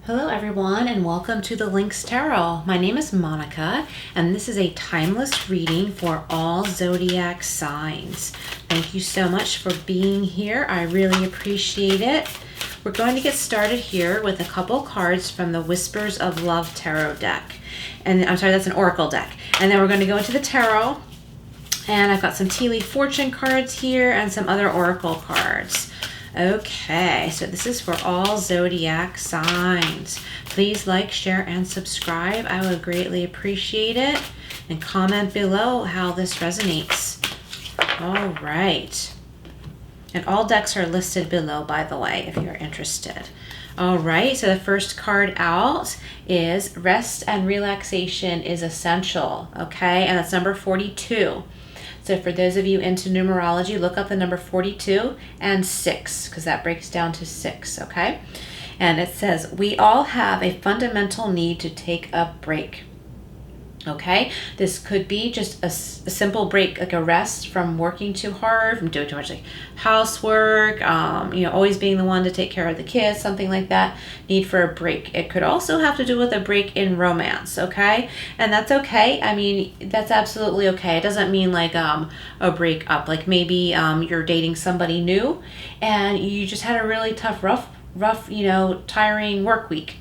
Hello everyone and welcome to the Lynx Tarot. My name is Monica and this is a timeless reading for all zodiac signs. Thank you so much for being here. I really appreciate it. We're going to get started here with a couple cards from the Whispers of Love Tarot deck. And I'm sorry, that's an Oracle deck. And then we're going to go into the Tarot. And I've got some tea leaf fortune cards here and some other Oracle cards. Okay, so this is for all zodiac signs. Please like, share, and subscribe. I would greatly appreciate it. And comment below how this resonates. All right. And all decks are listed below, by the way, if you're interested. All right, so the first card out is Rest and Relaxation is Essential, okay? And that's number 42. So for those of you into numerology, look up the number 42 and 6, because that breaks down to 6, okay? And it says, we all have a fundamental need to take a break. Okay, this could be just a simple break, like a rest from working too hard, from doing too much like housework, always being the one to take care of the kids, something like that. Need for a break. It could also have to do with a break in romance, okay? And that's okay. I mean, that's absolutely okay. It doesn't mean like a break up. Like maybe you're dating somebody new and you just had a really tough, rough, tiring work week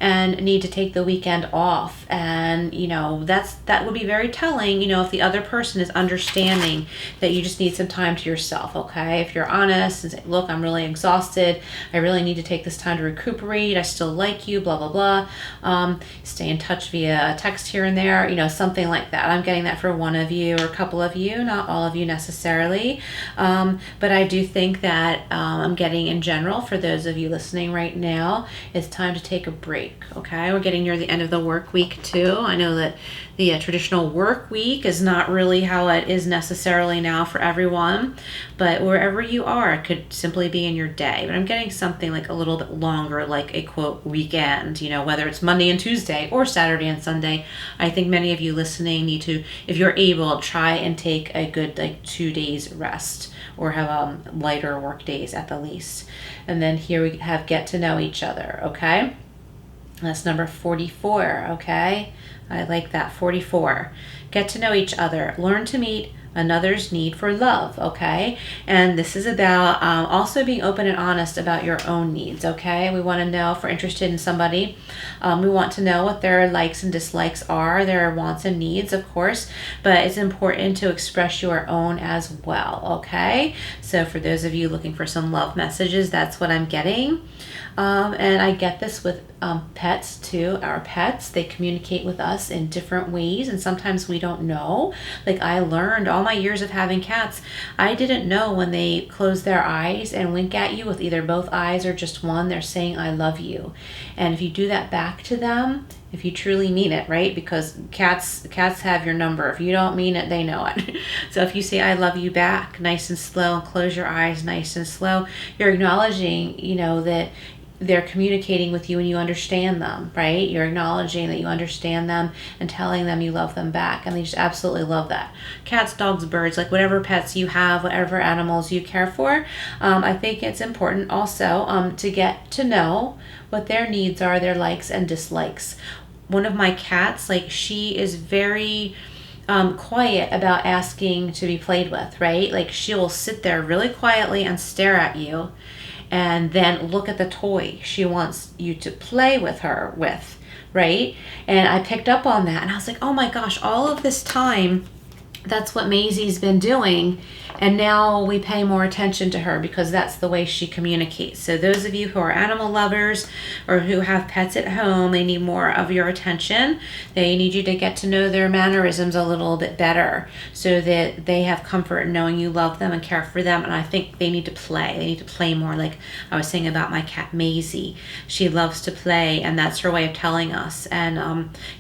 and need to take the weekend off. And that would be very telling, if the other person is understanding that you just need some time to yourself. Okay, if you're honest and say, look, I'm really exhausted, I really need to take this time to recuperate, I still like you, blah blah blah. Stay in touch via text here and there, something like that. I'm getting that for one of you or a couple of you, not all of you necessarily, but I do think that I'm getting in general for those of you listening right now, it's time to take a break. Okay, we're getting near the end of the work week too. I know that the traditional work week is not really how it is necessarily now for everyone, but wherever you are, it could simply be in your day. But I'm getting something like a little bit longer, like a quote weekend, whether it's Monday and Tuesday or Saturday and Sunday. I think many of you listening need to, if you're able, try and take a good 2 days rest or have lighter work days at the least. And then here we have get to know each other, okay? That's number 44, okay? I like that, 44. Get to know each other. Learn to meet another's need for love, okay? And this is about also being open and honest about your own needs, okay? We want to know if we're interested in somebody. We want to know what their likes and dislikes are, their wants and needs, of course, but it's important to express your own as well, okay? So for those of you looking for some love messages, that's what I'm getting. And I get this with pets too. Our pets, they communicate with us in different ways, and sometimes we don't know. Like I learned all my years of having cats, I didn't know when they close their eyes and wink at you with either both eyes or just one, they're saying I love you. And if you do that back to them, if you truly mean it, right? Because cats have your number. If you don't mean it, they know it. So if you say I love you back, nice and slow, and close your eyes nice and slow, you're acknowledging, that they're communicating with you and you understand them, right? You're acknowledging that you understand them and telling them you love them back. And they just absolutely love that. Cats, dogs, birds, like whatever pets you have, whatever animals you care for. I think it's important also to get to know what their needs are, their likes and dislikes. One of my cats, she is very quiet about asking to be played with, right? Like she will sit there really quietly and stare at you and then look at the toy she wants you to play with her with, right? And I picked up on that and I was like, oh my gosh, all of this time, that's what Maisie's been doing. And now we pay more attention to her because that's the way she communicates. So those of you who are animal lovers or who have pets at home, they need more of your attention. They need you to get to know their mannerisms a little bit better so that they have comfort in knowing you love them and care for them. And I think they need to play. They need to play more. Like I was saying about my cat Maisie. She loves to play and that's her way of telling us. And,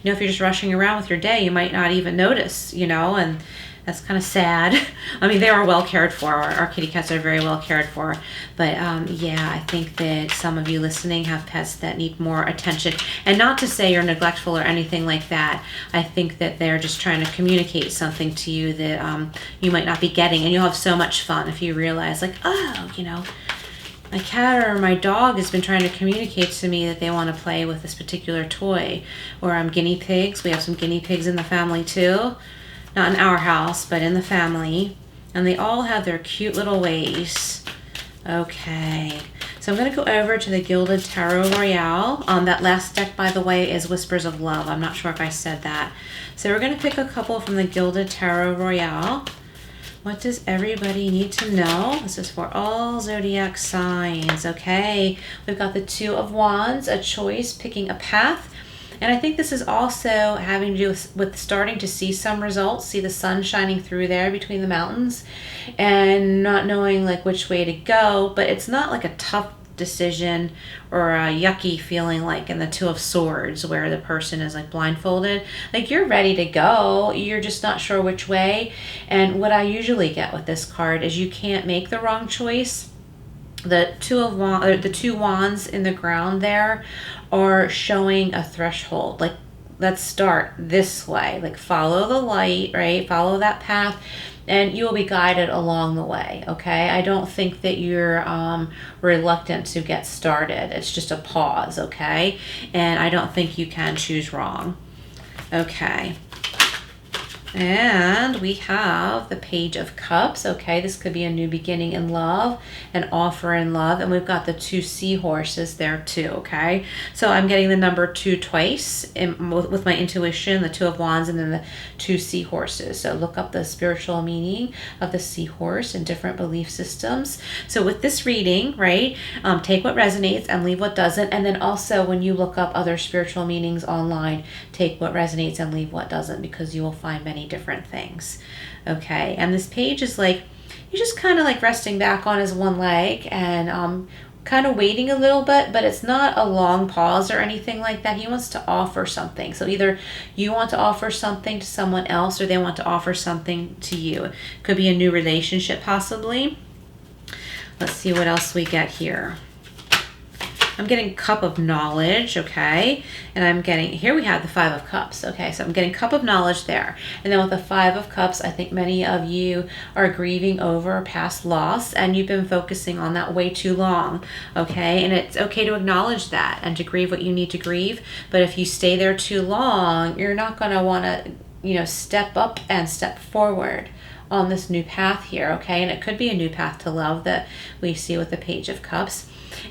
if you're just rushing around with your day, you might not even notice, and that's kind of sad. I mean, they are well cared for. Our kitty cats are very well cared for. But I think that some of you listening have pets that need more attention. And not to say you're neglectful or anything like that. I think that they're just trying to communicate something to you that you might not be getting. And you'll have so much fun if you realize my cat or my dog has been trying to communicate to me that they want to play with this particular toy. Or guinea pigs. We have some guinea pigs in the family too. Not in our house, but in the family. And they all have their cute little ways. Okay. So I'm going to go over to the Gilded Tarot Royale. That last deck, by the way, is Whispers of Love. I'm not sure if I said that. So we're going to pick a couple from the Gilded Tarot Royale. What does everybody need to know? This is for all zodiac signs, okay? We've got the Two of Wands, a choice, picking a path. And I think this is also having to do with starting to see some results, see the sun shining through there between the mountains and not knowing like which way to go. But it's not like a tough decision or a yucky feeling like in the Two of Swords where the person is like blindfolded. Like you're ready to go, you're just not sure which way. And what I usually get with this card is you can't make the wrong choice. The two wands in the ground there are showing a threshold. Like, let's start this way. Like, follow the light, right? Follow that path, and you will be guided along the way, okay? I don't think that you're reluctant to get started. It's just a pause, okay? And I don't think you can choose wrong. Okay. And we have the Page of Cups. Okay, this could be a new beginning in love, an offer in love. And we've got the two seahorses there too, okay? So I'm getting the number 2 twice with my intuition, the Two of Wands, and then the 2 seahorses. So look up the spiritual meaning of the seahorse in different belief systems. So with this reading, right, take what resonates and leave what doesn't. And then also when you look up other spiritual meanings online, take what resonates and leave what doesn't, because you will find many different things. Okay, and this page is like you're just kind of like resting back on his one leg and kind of waiting a little bit, but it's not a long pause or anything like that. He wants to offer something. So either you want to offer something to someone else or they want to offer something to you. It could be a new relationship possibly. Let's see what else we get here. I'm getting Cup of Knowledge, okay? And I'm getting, here we have the 5 of Cups, okay? So I'm getting Cup of Knowledge there. And then with the 5 of Cups, I think many of you are grieving over past loss and you've been focusing on that way too long, okay? And it's okay to acknowledge that and to grieve what you need to grieve. But if you stay there too long, you're not gonna wanna, step up and step forward on this new path here, okay? And it could be a new path to love that we see with the Page of Cups.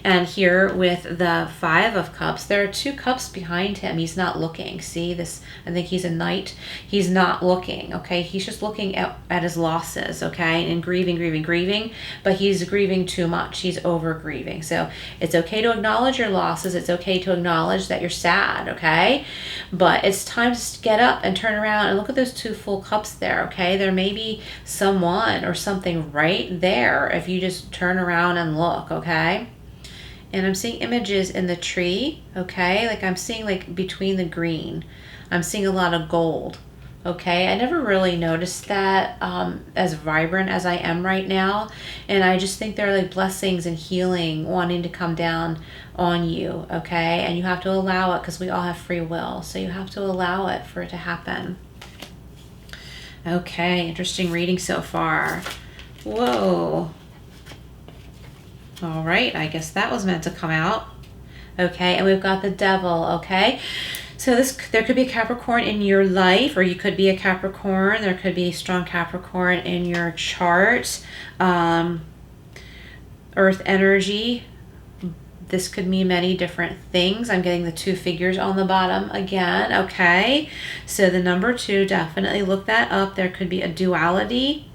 And here with the 5 of Cups, there are 2 cups behind him. He's not looking. See this? I think he's a knight. He's not looking, okay? He's just looking at his losses, okay? And grieving, but he's grieving too much. He's over grieving. So it's okay to acknowledge your losses. It's okay to acknowledge that you're sad, okay? But it's time to get up and turn around and look at those 2 full cups there, okay? There may be someone or something right there if you just turn around and look, okay? And I'm seeing images in the tree, okay? Like I'm seeing like between the green. I'm seeing a lot of gold, okay? I never really noticed that as vibrant as I am right now. And I just think there are like blessings and healing wanting to come down on you, okay? And you have to allow it because we all have free will. So you have to allow it for it to happen. Okay, interesting reading so far. Whoa. All right, I guess that was meant to come out. Okay, and we've got the Devil, okay? So there could be a Capricorn in your life, or you could be a Capricorn. There could be a strong Capricorn in your chart. Earth energy. This could mean many different things. I'm getting the 2 figures on the bottom again, okay? So the number 2, definitely look that up. There could be a duality.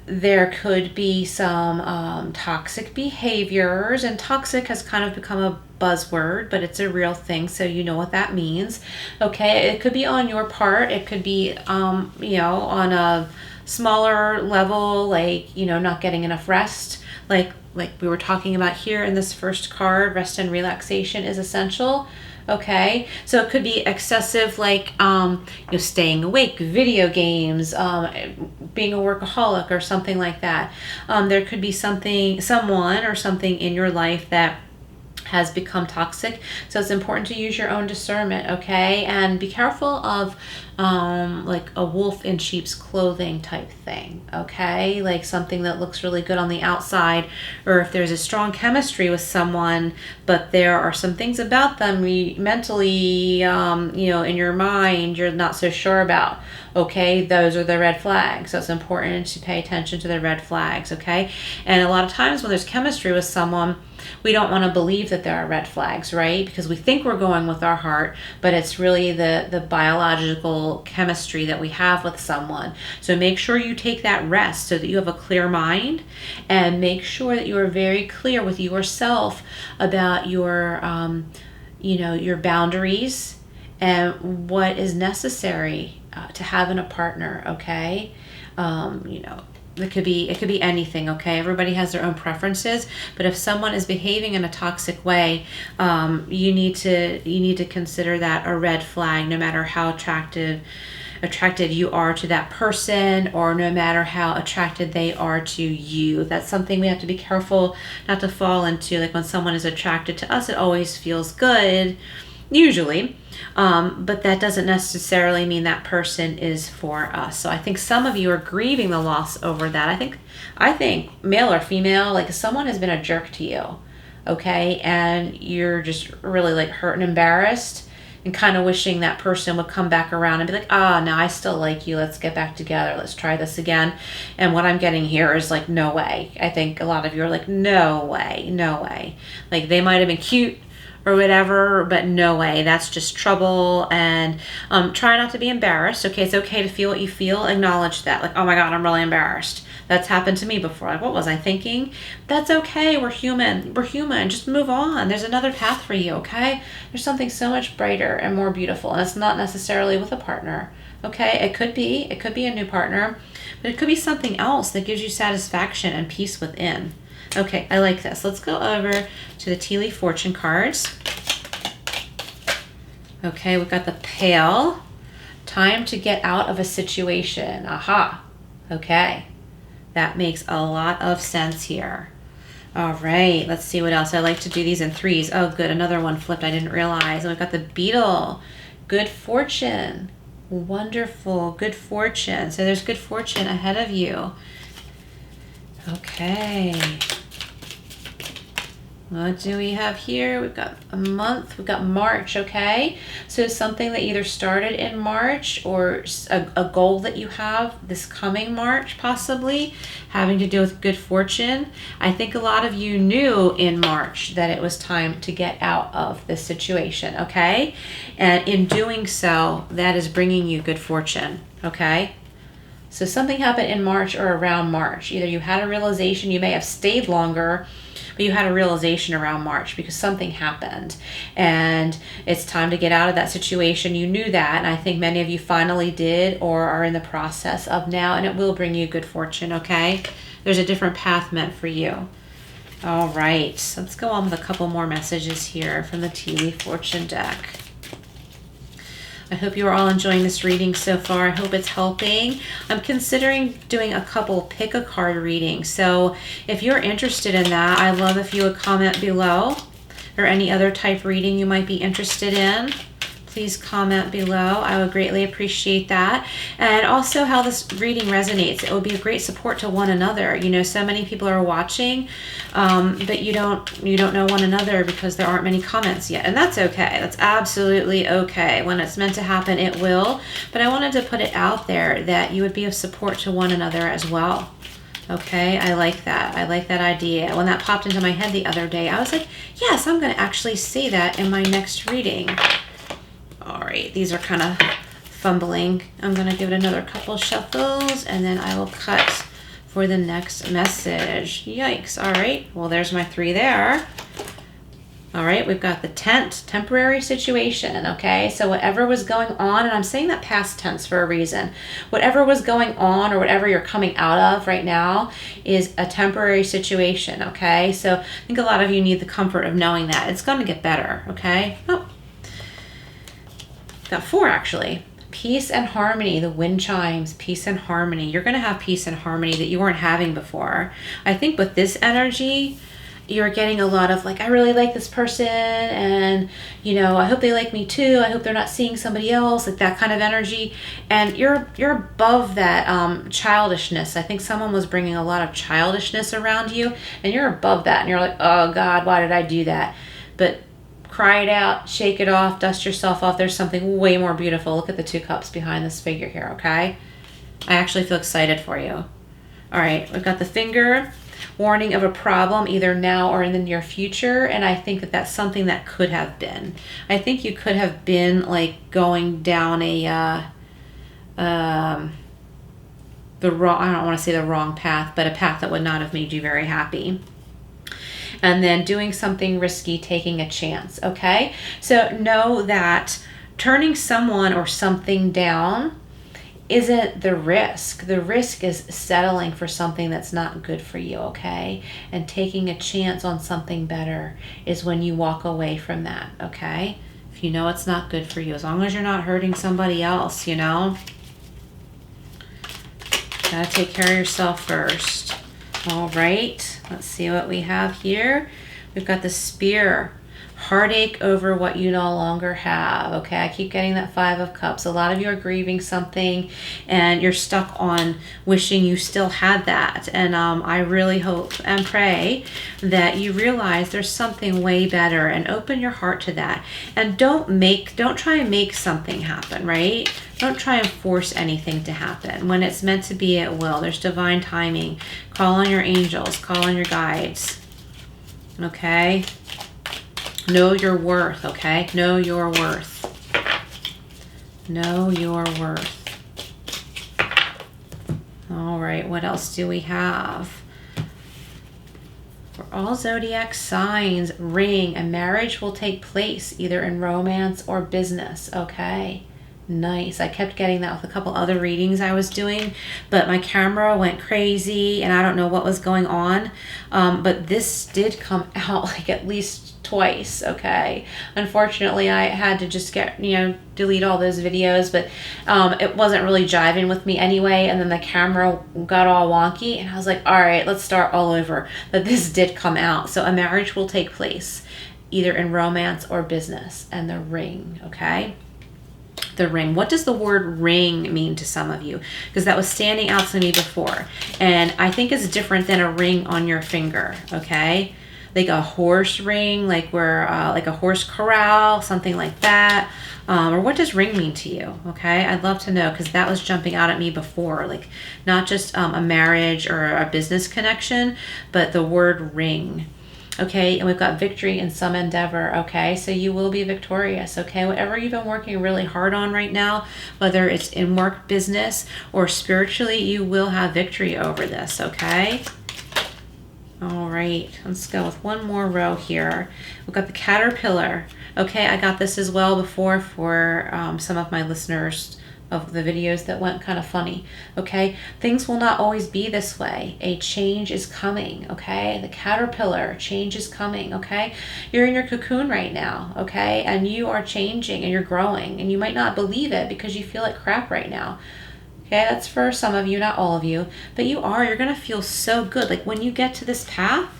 There could be some toxic behaviors, and toxic has kind of become a buzzword, but it's a real thing, so you know what that means. Okay, it could be on your part. It could be, on a smaller level, like, not getting enough rest. Like we were talking about here in this first card, rest and relaxation is essential. Okay, so it could be excessive, like staying awake, video games, being a workaholic or something like that. There could be someone or something in your life that has become toxic. So it's important to use your own discernment, okay? And be careful of like a wolf in sheep's clothing type thing, okay? Like something that looks really good on the outside, or if there's a strong chemistry with someone, but there are some things about them mentally, in your mind, you're not so sure about. Okay, those are the red flags. So it's important to pay attention to the red flags, okay? And a lot of times when there's chemistry with someone, we don't want to believe that there are red flags, right? Because we think we're going with our heart, but it's really the biological chemistry that we have with someone. So make sure you take that rest so that you have a clear mind, and make sure that you are very clear with yourself about your boundaries and what is necessary to have in a partner, okay? It could be anything, okay? Everybody has their own preferences, but if someone is behaving in a toxic way, you need to consider that a red flag, no matter how attracted you are to that person, or no matter how attracted they are to you. That's something we have to be careful not to fall into. Like when someone is attracted to us, it always feels good, usually. But that doesn't necessarily mean that person is for us. So I think some of you are grieving the loss over that. I think male or female, like if someone has been a jerk to you, okay, and you're just really like hurt and embarrassed and kind of wishing that person would come back around and be like, no, I still like you. Let's get back together. Let's try this again. And what I'm getting here is like, no way. I think a lot of you are like, no way, no way. Like they might have been cute or whatever, but no way, that's just trouble. And try not to be embarrassed, okay? It's okay to feel what you feel. Acknowledge that, like, oh my God, I'm really embarrassed. That's happened to me before. Like, what was I thinking? That's okay, we're human. We're human, just move on. There's another path for you, okay? There's something so much brighter and more beautiful, and it's not necessarily with a partner, okay? It could be a new partner, but it could be something else that gives you satisfaction and peace within. Okay, I like this. Let's go over to the tea leaf fortune cards. Okay, we've got the Pale. Time to get out of a situation. Aha. Okay, that makes a lot of sense here. All right, let's see what else. I like to do these in threes. Oh, good, another one flipped. I didn't realize. And we've got the Beetle. Good fortune. Wonderful, good fortune. So there's good fortune ahead of you. Okay. What do we have here? We've got a month. We've got March, okay? So something that either started in March or a goal that you have this coming March, possibly, having to do with good fortune. I think a lot of you knew in March that it was time to get out of this situation, okay? And in doing so, that is bringing you good fortune, okay? So something happened in March or around March. Either you had a realization, you may have stayed longer, but you had a realization around March because something happened and it's time to get out of that situation. You knew that, and I think many of you finally did or are in the process of now, and it will bring you good fortune, okay? There's a different path meant for you. All right, let's go on with a couple more messages here from the Tea Leaf Fortune deck. I hope you are all enjoying this reading so far. I hope it's helping. I'm considering doing a couple pick a card readings. So if you're interested in that, I'd love if you would comment below, or any other type reading you might be interested in. Please comment below. I would greatly appreciate that. And also how this reading resonates. It would be a great support to one another. You know, so many people are watching, but you don't know one another because there aren't many comments yet. And that's okay. That's absolutely okay. When it's meant to happen, it will. But I wanted to put it out there that you would be of support to one another as well. Okay, I like that. I like that idea. When that popped into my head the other day, I was like, yes, I'm going to actually say that in my next reading. All right, these are kind of fumbling. I'm going to give it another couple shuffles, and then I will cut for the next message. Yikes. All right, well, there's my 3 there. All right, we've got the tent, temporary situation, okay? So whatever was going on, and I'm saying that past tense for a reason. Whatever was going on or whatever you're coming out of right now is a temporary situation, okay? So I think a lot of you need the comfort of knowing that. It's going to get better, okay? Oh. Got 4 actually. Peace and harmony, the wind chimes, peace and harmony. You're going to have peace and harmony that you weren't having before. I think with this energy, you're getting a lot of like, I really like this person, and you know, I hope they like me too. I hope they're not seeing somebody else, like that kind of energy. And you're above that childishness. I think someone was bringing a lot of childishness around you, and you're above that. And you're like, oh God, why did I do that? But cry it out, shake it off, dust yourself off. There's something way more beautiful. Look at the 2 cups behind this figure here, okay? I actually feel excited for you. All right, we've got the finger, warning of a problem either now or in the near future, and I think that that's something that could have been. I think you could have been like going down a the wrong, I don't want to say the wrong path, but a path that would not have made you very happy. And then doing something risky, taking a chance, okay? So know that turning someone or something down isn't the risk. The risk is settling for something that's not good for you, okay? And taking a chance on something better is when you walk away from that, okay? If you know it's not good for you, as long as you're not hurting somebody else, you know? Gotta take care of yourself first. All right, let's see what we have here. We've got the Spear. Heartache over what you no longer have. Okay, I keep getting that 5 of Cups. A lot of you are grieving something and you're stuck on wishing you still had that. And I really hope and pray that you realize there's something way better, and open your heart to that. And don't try and make something happen, right? Don't try and force anything to happen. When it's meant to be, it will. There's divine timing. Call on your angels, call on your guides. Okay? Know your worth, okay? Know your worth. Know your worth. All right, what else do we have? For all zodiac signs, ring. A marriage will take place either in romance or business, okay? Nice. I kept getting that with a couple other readings I was doing, but my camera went crazy and I don't know what was going on. But this did come out like at least twice, okay? Unfortunately, I had to just delete all those videos, but it wasn't really jiving with me anyway, and then the camera got all wonky, and I was like, all right, let's start all over. But this did come out. So a marriage will take place either in romance or business, and the ring, okay? The ring. What does the word ring mean to some of you? Because that was standing out to me before, and I think it's different than a ring on your finger, okay? Like a horse ring, like where like a horse corral, something like that. Or what does ring mean to you? Okay, I'd love to know, because that was jumping out at me before, like not just a marriage or a business connection, but the word ring. Okay, and we've got victory in some endeavor, okay? So you will be victorious, okay? Whatever you've been working really hard on right now, whether it's in work, business, or spiritually, you will have victory over this, okay? All right, let's go with one more row here. We've got the caterpillar. Okay, I got this as well before for some of my listeners of the videos that went kind of funny. Okay, things will not always be this way. A change is coming, okay? The caterpillar, change is coming, okay? You're in your cocoon right now, okay? And you are changing and you're growing, and you might not believe it because you feel like crap right now. Okay, that's for some of you, not all of you, but you're going to feel so good. Like when you get to this path,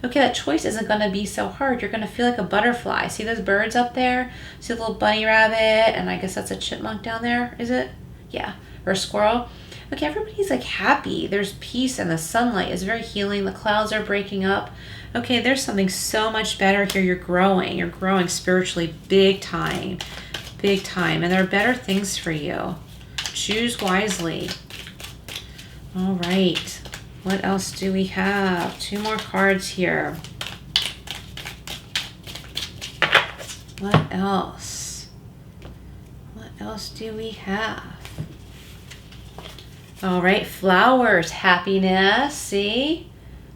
okay, that choice isn't going to be so hard. You're going to feel like a butterfly. See those birds up there? See the little bunny rabbit? And I guess that's a chipmunk down there, is it? Yeah, or a squirrel. Okay, everybody's like happy. There's peace and the sunlight is very healing. The clouds are breaking up. Okay, there's something so much better here. You're growing spiritually big time, and there are better things for you. Choose wisely. All right. What else do we have? 2 more cards here. What else? What else do we have? All right. Flowers. Happiness. See?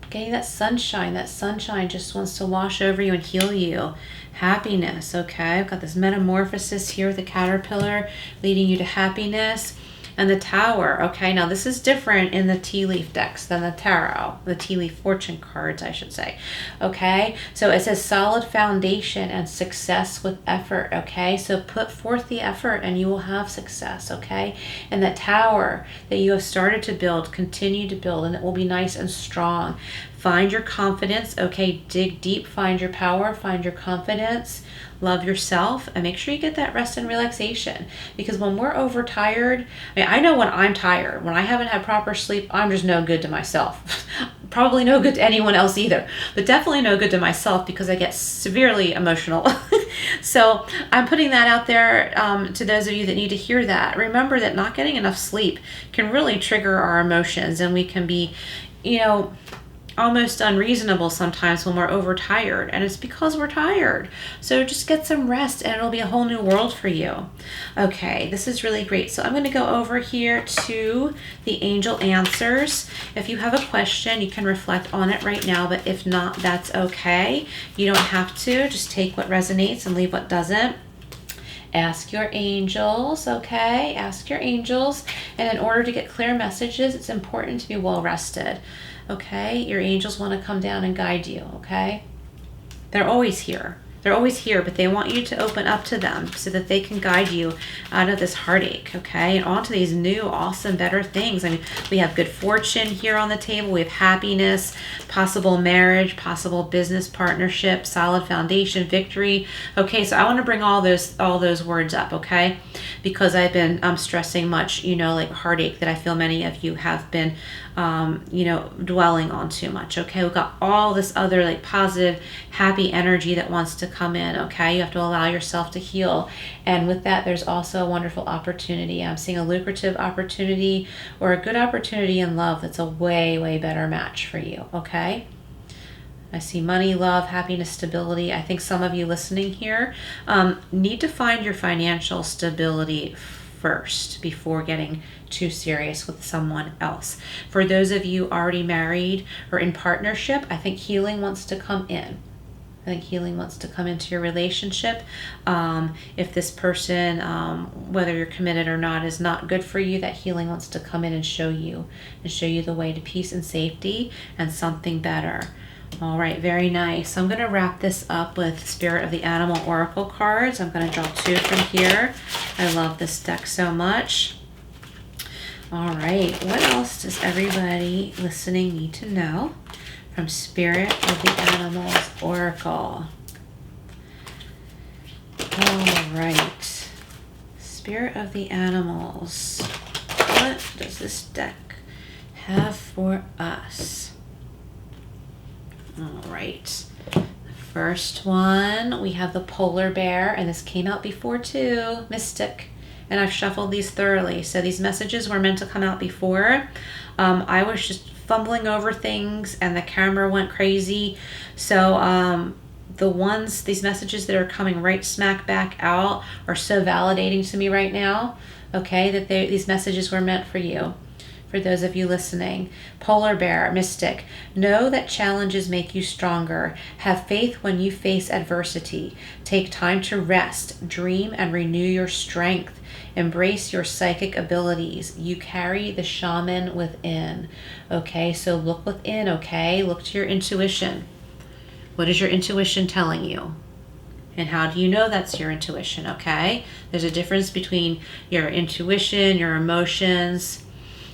Getting that sunshine. That sunshine just wants to wash over you and heal you. Happiness, okay? I've got this metamorphosis here with the caterpillar leading you to happiness. And the Tower, okay? Now this is different in the tea leaf decks than the tarot, the tea leaf fortune cards, I should say, okay? So it says solid foundation and success with effort, okay? So put forth the effort and you will have success, okay? And the Tower that you have started to build, continue to build, and it will be nice and strong. Find your confidence, okay? Dig deep, find your power, find your confidence, love yourself, and make sure you get that rest and relaxation. Because when we're overtired, I know when I'm tired, when I haven't had proper sleep, I'm just no good to myself. Probably no good to anyone else either, but definitely no good to myself because I get severely emotional. So I'm putting that out there to those of you that need to hear that. Remember that not getting enough sleep can really trigger our emotions, and we can be, almost unreasonable sometimes when we're overtired, and it's because we're tired. So just get some rest and it'll be a whole new world for you. Okay, this is really great. So I'm going to go over here to the angel answers. If you have a question, you can reflect on it right now, but if not, that's okay. You don't have to. Just take what resonates and leave what doesn't. Ask your angels, okay? Ask your angels. And in order to get clear messages, it's important to be well rested, okay? Your angels want to come down and guide you, okay? They're always here. They're always here, but they want you to open up to them so that they can guide you out of this heartache, okay? And onto these new, awesome, better things. I mean, we have good fortune here on the table. We have happiness, possible marriage, possible business partnership, solid foundation, victory. Okay, so I want to bring all those words up, okay? Because I've been stressing much, like heartache that I feel many of you have been dwelling on too much, okay? We've got all this other like positive, happy energy that wants to come in, okay? You have to allow yourself to heal. And with that, there's also a wonderful opportunity. I'm seeing a lucrative opportunity or a good opportunity in love that's a way, way better match for you, okay? I see money, love, happiness, stability. I think some of you listening here need to find your financial stability first before getting too serious with someone else. For those of you already married or in partnership, I think healing wants to come in. I think healing wants to come into your relationship. If this person, whether you're committed or not, is not good for you, that healing wants to come in and show you the way to peace and safety and something better. All right, very nice. So I'm going to wrap this up with Spirit of the Animal Oracle cards. I'm going to draw 2 from here. I love this deck so much. All right, what else does everybody listening need to know from Spirit of the Animals Oracle? All right, Spirit of the Animals. What does this deck have for us? All right, the first one, we have the polar bear, and this came out before too, Mystic, and I've shuffled these thoroughly. So these messages were meant to come out before. I was just fumbling over things and the camera went crazy. So these messages that are coming right smack back out are so validating to me right now, okay, that these messages were meant for you. For those of you listening, polar bear, Mystic, know that challenges make you stronger. Have faith when you face adversity. Take time to rest, dream, and renew your strength. Embrace your psychic abilities. You carry the shaman within. Okay, so look within, okay? Look to your intuition. What is your intuition telling you? And how do you know that's your intuition, okay? There's a difference between your intuition, your emotions,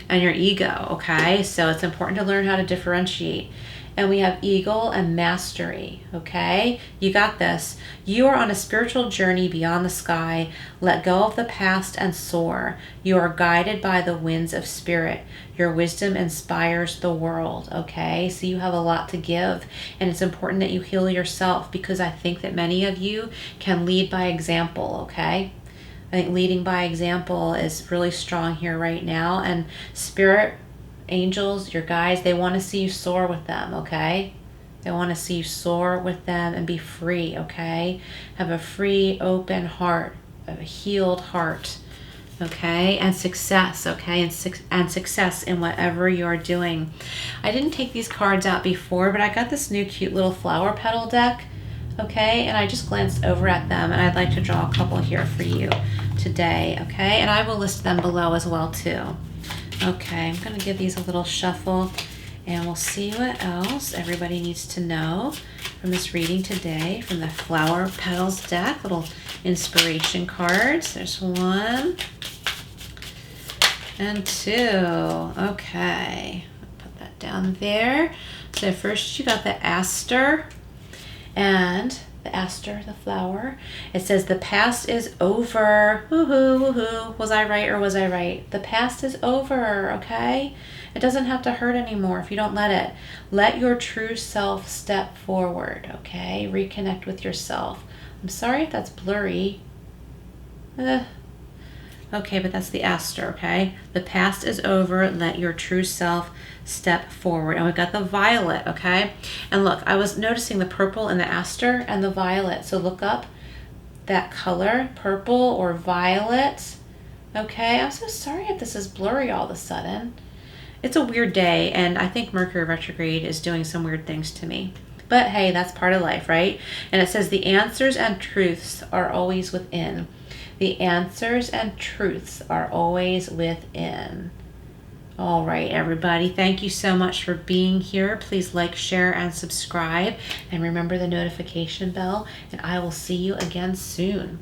and your ego, okay? So it's important to learn how to differentiate. And we have eagle and mastery, okay? You got this. You are on a spiritual journey beyond the sky. Let go of the past and soar. You are guided by the winds of spirit. Your wisdom inspires the world, okay? So you have a lot to give, and it's important that you heal yourself, because I think that many of you can lead by example, okay? I think leading by example is really strong here right now. And spirit, angels, your guides, they want to see you soar with them, okay? They want to see you soar with them and be free, okay? Have a free, open heart, a healed heart, okay? And success, okay? And success in whatever you're doing. I didn't take these cards out before, but I got this new cute little flower petal deck, okay? And I just glanced over at them, and I'd like to draw a couple here for you today, okay? And I will list them below as well too. Okay, I'm going to give these a little shuffle, and we'll see what else everybody needs to know from this reading today from the Flower Petals deck. Little inspiration cards. There's 1 and 2. Okay, put that down there. So first you got the aster, and the aster, the flower. It says the past is over. Woohoo, woohoo. Was I right or was I right? The past is over, okay? It doesn't have to hurt anymore if you don't let it. Let your true self step forward, okay? Reconnect with yourself. I'm sorry if that's blurry. Okay, but that's the aster, okay? The past is over. Let your true self step forward. And we got the violet, okay? And look, I was noticing the purple in the aster and the violet. So look up that color, purple or violet. Okay, I'm so sorry if this is blurry all of a sudden. It's a weird day, and I think Mercury retrograde is doing some weird things to me. But hey, that's part of life, right? And it says the answers and truths are always within. The answers and truths are always within. All right, everybody. Thank you so much for being here. Please like, share, and subscribe. And remember the notification bell. And I will see you again soon.